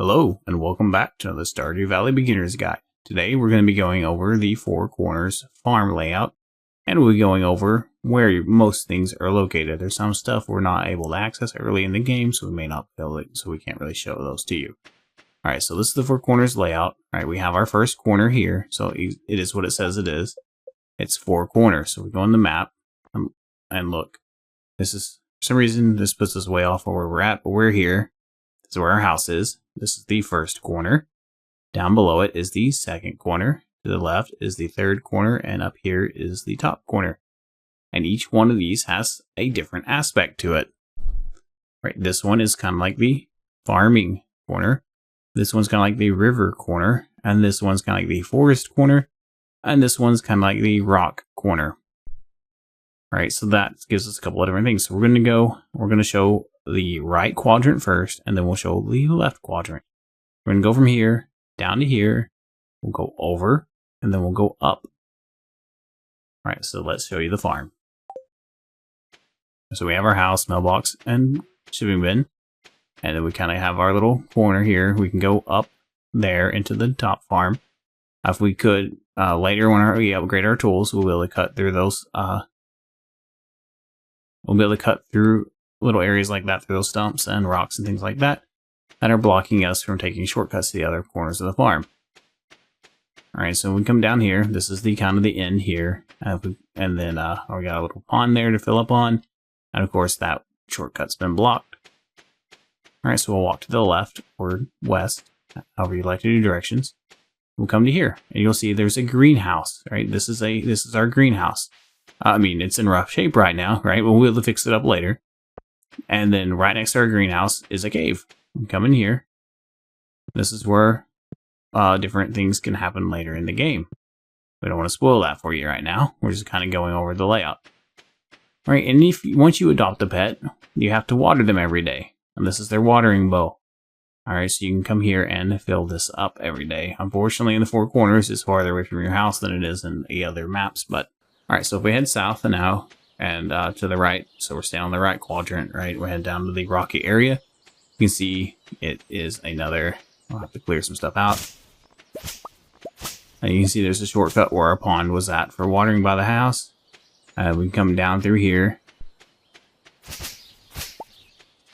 Hello, and welcome back to the Stardew Valley Beginner's Guide. Today we're going to be going over the Four Corners farm layout, and we'll be going over where most things are located. There's some stuff we're not able to access early in the game, so we may not build it, so we can't really show those to you. Alright, so this is the Four Corners layout. Alright, we have our first corner here, so it is what it says it is. It's four corners, so we go on the map, and look. This is, for some reason, this puts us way off where we're at, but we're here. This is where our house is. This is the first corner. Down below it is the second corner. To the left is the third corner, and up here is the top corner. And each one of these has a different aspect to it. Right, this one is kind of like the farming corner. This one's kind of like the river corner, and this one's kind of like the forest corner, and this one's kind of like the rock corner. Right, so that gives us a couple of different things. So we're going to show the right quadrant first, and then we'll show the left quadrant. We're going to go from here down to here. We'll go over, and then we'll go up. All right, so let's show you the farm. So we have our house, mailbox, and shipping bin. And then we kind of have our little corner here. We can go up there into the top farm. If we could, later when we upgrade our tools, we'll be able to cut through those, we'll be able to cut through little areas like that, through those stumps and rocks and things like that are blocking us from taking shortcuts to the other corners of the farm. Alright, so we come down here. This is the kind of the end here. And then we got a little pond there to fill up on. And of course that shortcut's been blocked. Alright, so we'll walk to the left or west, however you like to do directions. We'll come to here, and you'll see there's a greenhouse. Right, this is our greenhouse. I mean, it's in rough shape right now, right? But we'll fix it up later. And then right next to our greenhouse is a cave. We come in here. This is where different things can happen later in the game. We don't want to spoil that for you right now. We're just kind of going over the layout. All right, and once you adopt a pet, you have to water them every day. And this is their watering bowl. All right, so you can come here and fill this up every day. Unfortunately, in the Four Corners, it's farther away from your house than it is in the other maps. But all right, so if we head south now and to the right, so we're staying on the right quadrant, right? We're heading down to the rocky area. You can see it is another. I'll have to clear some stuff out. And you can see there's a shortcut where our pond was at for watering by the house. We can come down through here.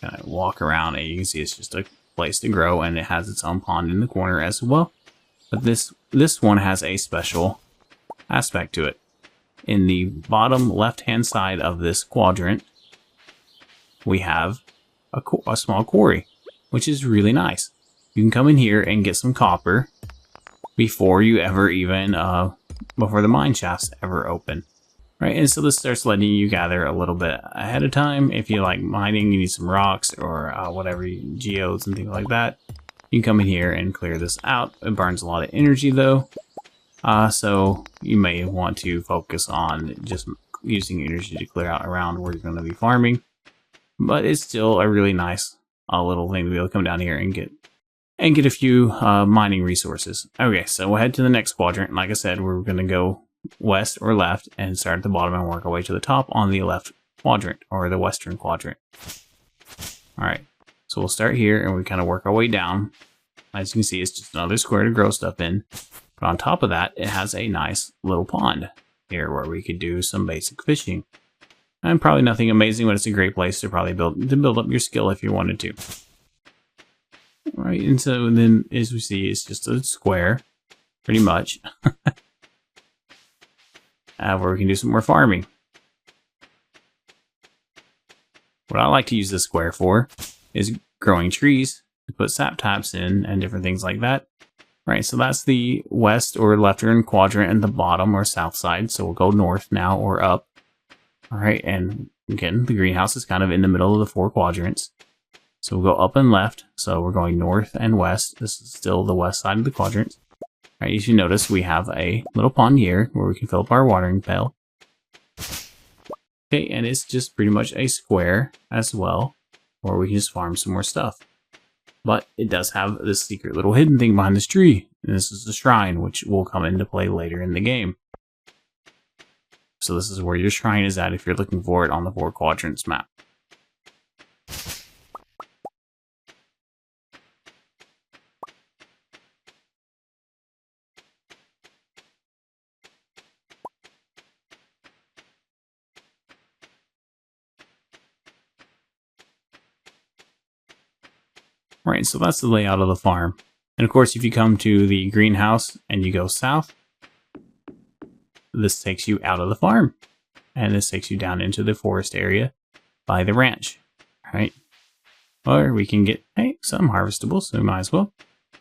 Kind of walk around, and you can see it's just a place to grow, and it has its own pond in the corner as well. But this one has a special aspect to it. In the bottom left-hand side of this quadrant, we have a small quarry, which is really nice. You can come in here and get some copper before you ever even, before the mine shafts ever open. Right, and so this starts letting you gather a little bit ahead of time. If you like mining, you need some rocks or whatever, geodes and things like that. You can come in here and clear this out. It burns a lot of energy though. So you may want to focus on just using energy to clear out around where you're going to be farming. But it's still a really nice little thing to be able to come down here and get a few mining resources. Okay, so we'll head to the next quadrant. Like I said, we're going to go west or left and start at the bottom and work our way to the top on the left quadrant or the western quadrant. Alright, so we'll start here and we kind of work our way down. As you can see, it's just another square to grow stuff in. But on top of that, it has a nice little pond here where we could do some basic fishing. And probably nothing amazing, but it's a great place to probably build up your skill if you wanted to. Alright, and so then as we see, it's just a square, pretty much. Where we can do some more farming. What I like to use this square for is growing trees to put sap taps in and different things like that. Right, so that's the west or leftern quadrant and the bottom or south side. So we'll go north now or up. All right, and again, the greenhouse is kind of in the middle of the four quadrants. So we'll go up and left. So we're going north and west. This is still the west side of the quadrant. All right, you should notice we have a little pond here where we can fill up our watering pail. Okay, and it's just pretty much a square as well, where we can just farm some more stuff. But it does have this secret little hidden thing behind this tree. And this is the shrine, which will come into play later in the game. So this is where your shrine is at if you're looking for it on the Four Quadrants map. Right, so that's the layout of the farm. And of course, if you come to the greenhouse and you go south, this takes you out of the farm. And this takes you down into the forest area by the ranch. Right? Or we can get, hey, some harvestables, so we might as well.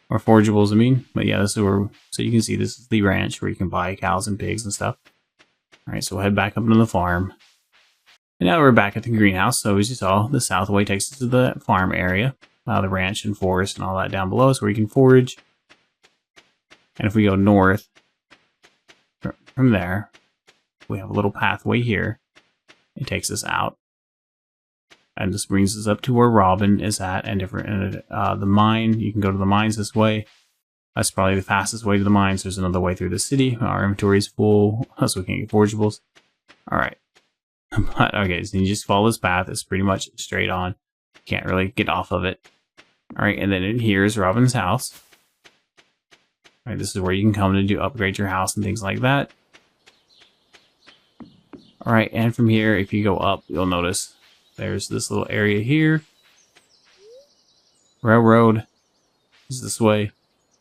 Or forageables, I mean. But yeah, this is where, so you can see this is the ranch where you can buy cows and pigs and stuff. Alright, so we'll head back up into the farm. And now we're back at the greenhouse. So as you saw, the south way takes us to the farm area. The ranch and forest and all that down below is where you can forage. And if we go north from there, we have a little pathway here. It takes us out. And this brings us up to where Robin is at, and the mine. You can go to the mines this way. That's probably the fastest way to the mines. There's another way through the city. Our inventory is full, so we can't get forageables. Alright. But, okay, so you just follow this path. It's pretty much straight on. Can't really get off of it. Alright, and then in here is Robin's house. Alright, this is where you can come to upgrade your house and things like that. Alright, and from here, if you go up, you'll notice there's this little area here. Railroad is this way.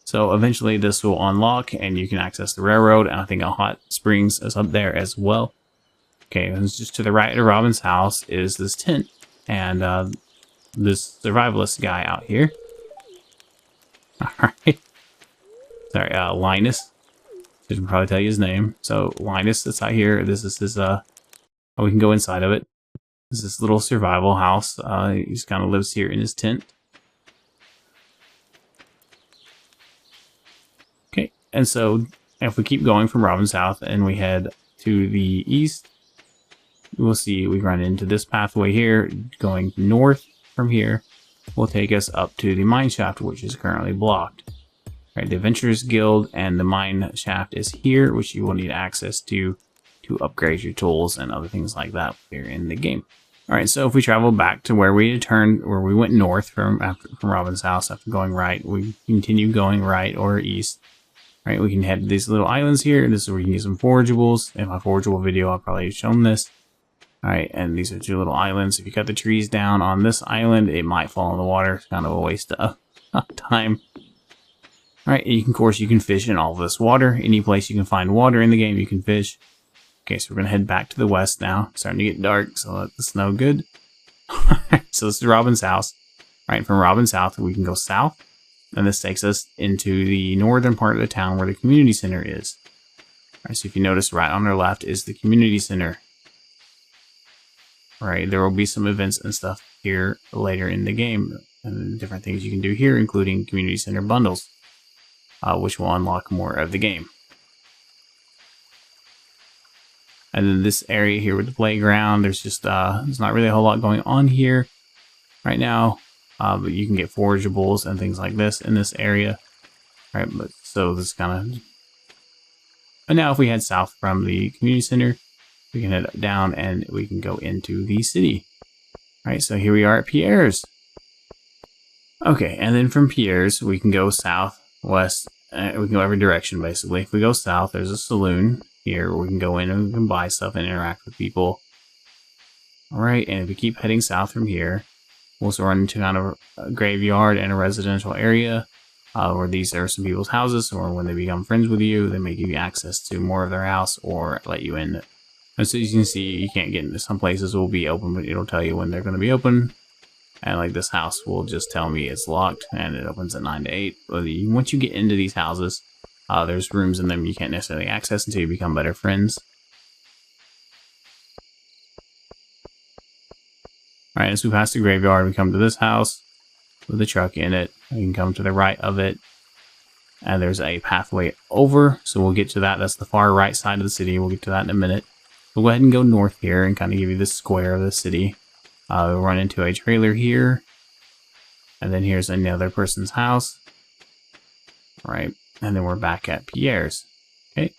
So eventually this will unlock and you can access the railroad. And I think a hot springs is up there as well. Okay, and just to the right of Robin's house is this tent. And this survivalist guy out here. Alright. Sorry, Linus. I should probably tell you his name. So Linus that's out here. This is his oh, we can go inside of it. This is this little survival house. He just kind of lives here in his tent. Okay, and so if we keep going from Robin's house and we head to the east, we'll see we run into this pathway here. Going north from here will take us up to the mine shaft, which is currently blocked. Right, the Adventurers Guild and the mine shaft is here, which you will need access to upgrade your tools and other things like that here in the game. Alright, so if we travel back to where we went north from Robin's house after going right, we continue going right or east. Alright, we can head to these little islands here. This is where you can get some forageables. In my forageable video, I'll probably have shown this. Alright, and these are two little islands. If you cut the trees down on this island, it might fall in the water. It's kind of a waste of time. Alright, of course you can fish in all of this water. Any place you can find water in the game, you can fish. Okay, so we're going to head back to the west now. It's starting to get dark, so let the snow good. So this is Robin's house. Right, from Robin's house, we can go south. And this takes us into the northern part of the town where the community center is. Alright, so if you notice, right on our left is the community center. Right, there will be some events and stuff here later in the game. And different things you can do here, including community center bundles. Which will unlock more of the game. And then this area here with the playground, there's just there's not really a whole lot going on here right now, but you can get forageables and things like this in this area, right? But so this kind of. And now if we head south from the community center, we can head down and we can go into the city. All right, so here we are at Pierre's. Okay, and then from Pierre's we can go south, west. We can go every direction basically. If we go south, there's a saloon here where we can go in and we can buy stuff and interact with people. Alright, and if we keep heading south from here, we'll also run into kind of a graveyard and a residential area where these are some people's houses, or when they become friends with you, they may give you access to more of their house or let you in. And so you can see, you can't get into some places will be open, but it'll tell you when they're going to be open. And like this house will just tell me it's locked and it opens at 9 to 8. But once you get into these houses, there's rooms in them you can't necessarily access until you become better friends. Alright, as we pass the graveyard, we come to this house with a truck in it. We can come to the right of it. And there's a pathway over, so we'll get to that. That's the far right side of the city. We'll get to that in a minute. We'll go ahead and go north here and kind of give you this square of the city. We'll run into a trailer here. And then here's another person's house. Right. And then we're back at Pierre's. Okay.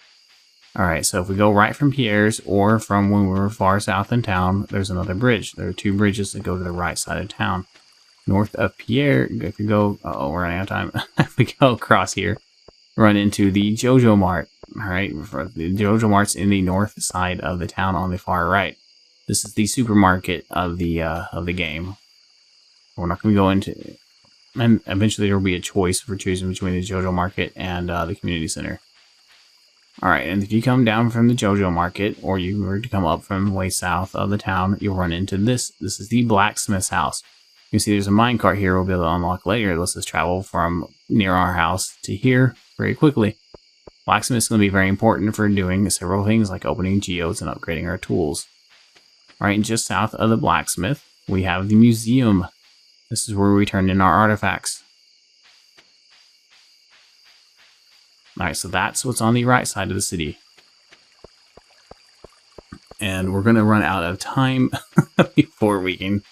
Alright, so if we go right from Pierre's or from when we were far south in town, there's another bridge. There are two bridges that go to the right side of town. North of Pierre, if you go, we're running out of time. If we go across here, run into the Jojo Mart. Alright, the Jojo Mart's in the north side of the town on the far right. This is the supermarket of the game. We're not going to go into And eventually there will be a choice for choosing between the JoJo Market and the community center. Alright, and if you come down from the JoJo Market, or you were to come up from way south of the town, you'll run into this. This is the blacksmith's house. You can see there's a minecart here we'll be able to unlock later. It lets us travel from near our house to here very quickly. Blacksmith is going to be very important for doing several things like opening geodes and upgrading our tools. Alright, and just south of the blacksmith, we have the museum. This is where we turn in our artifacts. Alright, so that's what's on the right side of the city. And we're going to run out of time before we can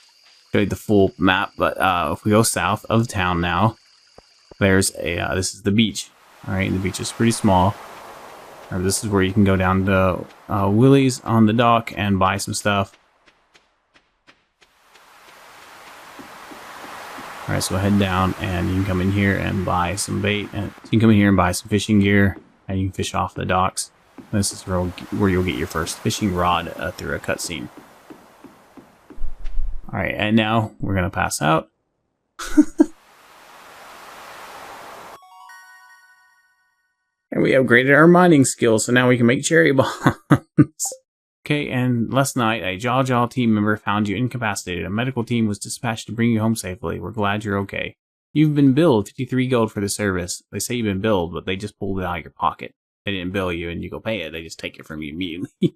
show you the full map. But if we go south of town now, there's a, this is the beach. Alright, the beach is pretty small. This is where you can go down to Willie's on the dock and buy some stuff. Alright, so head down and you can come in here and buy some bait. And you can come in here and buy some fishing gear and you can fish off the docks. This is where you'll get your first fishing rod through a cutscene. Alright, and now we're going to pass out. And we upgraded our mining skills, so now we can make cherry bombs. Okay, and last night, a Jaw team member found you incapacitated. A medical team was dispatched to bring you home safely. We're glad you're okay. You've been billed 53 gold for the service. They say you've been billed, but they just pulled it out of your pocket. They didn't bill you and you go pay it. They just take it from you immediately.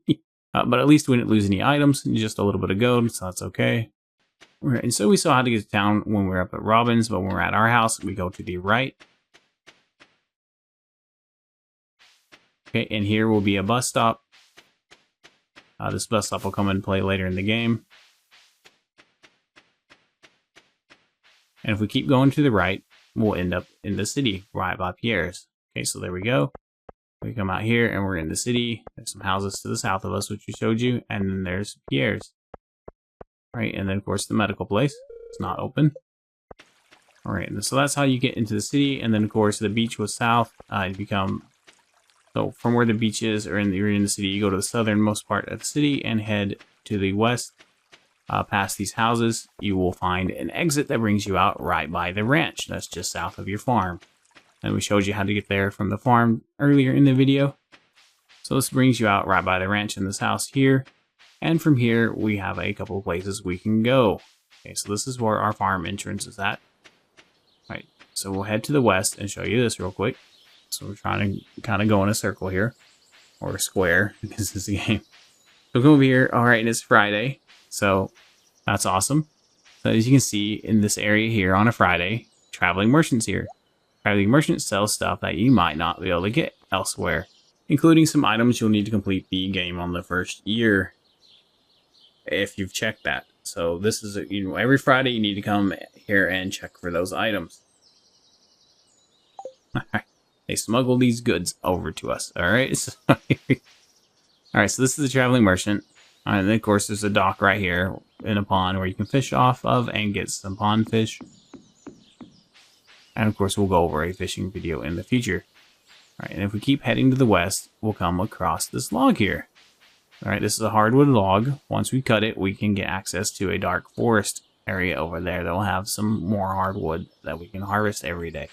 But at least we didn't lose any items, just a little bit of gold, so that's okay. Right, and so we saw how to get to town when we were up at Robin's, but when we're at our house, we go to the right. Okay, and here will be a bus stop. This bus stop will come and play later in the game. And if we keep going to the right, we'll end up in the city, right by Pierre's. Okay, so there we go. We come out here and we're in the city. There's some houses to the south of us, which we showed you. And then there's Pierre's. Right, and then of course the medical place. It's not open. Alright, so that's how you get into the city. And then of course the beach was south. You become... So from where the beach is, or you're in the city, you go to the southernmost part of the city and head to the west. Past these houses, you will find an exit that brings you out right by the ranch. That's just south of your farm. And we showed you how to get there from the farm earlier in the video. So this brings you out right by the ranch in this house here. And from here, we have a couple of places we can go. Okay, so this is where our farm entrance is at. All right, so we'll head to the west and show you this real quick. So we're trying to kind of go in a circle here, or a square, because this is the game. So come over here. All right, it's Friday, so that's awesome. So as you can see in this area here on a Friday, traveling merchants here. Traveling merchants sell stuff that you might not be able to get elsewhere, including some items you'll need to complete the game on the first year, if you've checked that. So this is, every Friday you need to come here and check for those items. All right. They smuggle these goods over to us. Alright, so, alright, so this is the traveling merchant. And then, of course, there's a dock right here in a pond where you can fish off of and get some pond fish. And, of course, we'll go over a fishing video in the future. Alright, and if we keep heading to the west, we'll come across this log here. Alright, this is a hardwood log. Once we cut it, we can get access to a dark forest area over there that will have some more hardwood that we can harvest every day.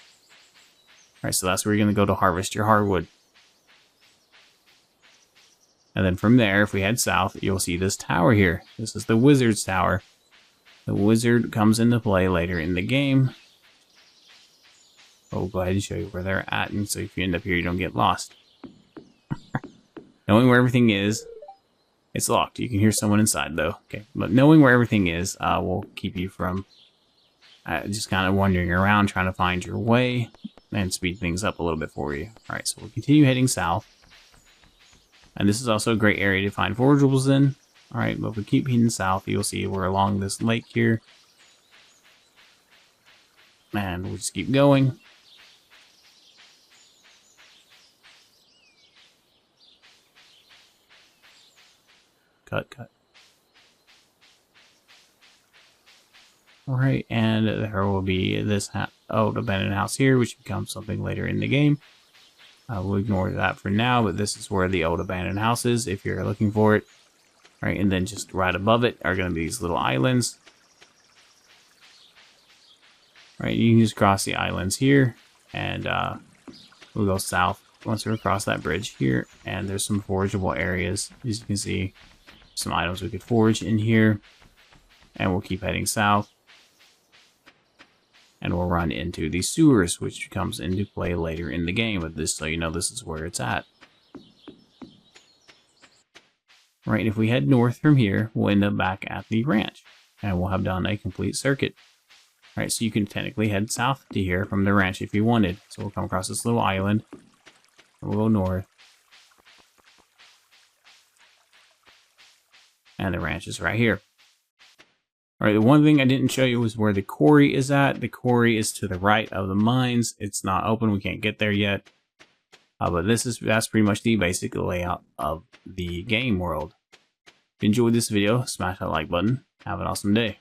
Alright, so that's where you're going to go to harvest your hardwood. And then from there, if we head south, you'll see this tower here. This is the wizard's tower. The wizard comes into play later in the game. I'll go ahead and show you where they're at, and so if you end up here, you don't get lost. Knowing where everything is, it's locked. You can hear someone inside, though. Okay, but knowing where everything is will keep you from just kind of wandering around, trying to find your way. And speed things up a little bit for you. Alright, so we'll continue heading south. And this is also a great area to find forageables in. Alright, but if we keep heading south, you'll see we're along this lake here. And we'll just keep going. Cut. Alright, and there will be this old abandoned house here, which becomes something later in the game. We'll ignore that for now, but this is where the old abandoned house is, if you're looking for it. Alright, and then just right above it are going to be these little islands. Right, you can just cross the islands here, and we'll go south once we're across that bridge here, and there's some forgeable areas. As you can see, some items we could forge in here, and we'll keep heading south, and we'll run into the sewers, which comes into play later in the game, but this so you know this is where it's at. Right, if we head north from here, we'll end up back at the ranch, and we'll have done a complete circuit. Right, so you can technically head south to here from the ranch if you wanted. So we'll come across this little island, and we'll go north. And the ranch is right here. Alright, the one thing I didn't show you was where the quarry is at. The quarry is to the right of the mines. It's not open, we can't get there yet. But that's pretty much the basic layout of the game world. If you enjoyed this video, smash that like button. Have an awesome day.